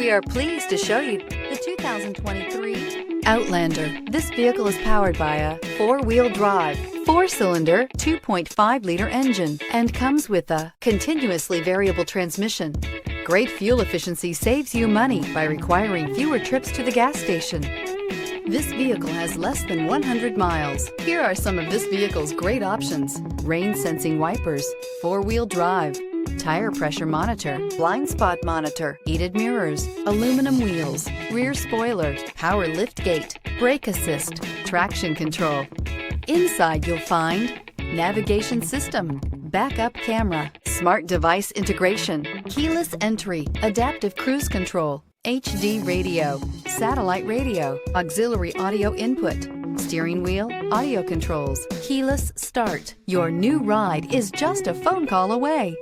We are pleased to show you the 2023 Outlander. This vehicle is powered by a four-wheel drive, four-cylinder, 2.5-liter engine and comes with a continuously variable transmission. Great fuel efficiency saves you money by requiring fewer trips to the gas station. This vehicle has less than 100 miles. Here are some of this vehicle's great options: rain-sensing wipers, four-wheel drive, tire pressure monitor, blind spot monitor, heated mirrors, aluminum wheels, rear spoiler, power liftgate, brake assist, traction control. Inside you'll find navigation system, backup camera, smart device integration, keyless entry, adaptive cruise control, HD radio, satellite radio, auxiliary audio input, steering wheel audio controls, keyless start. Your new ride is just a phone call away.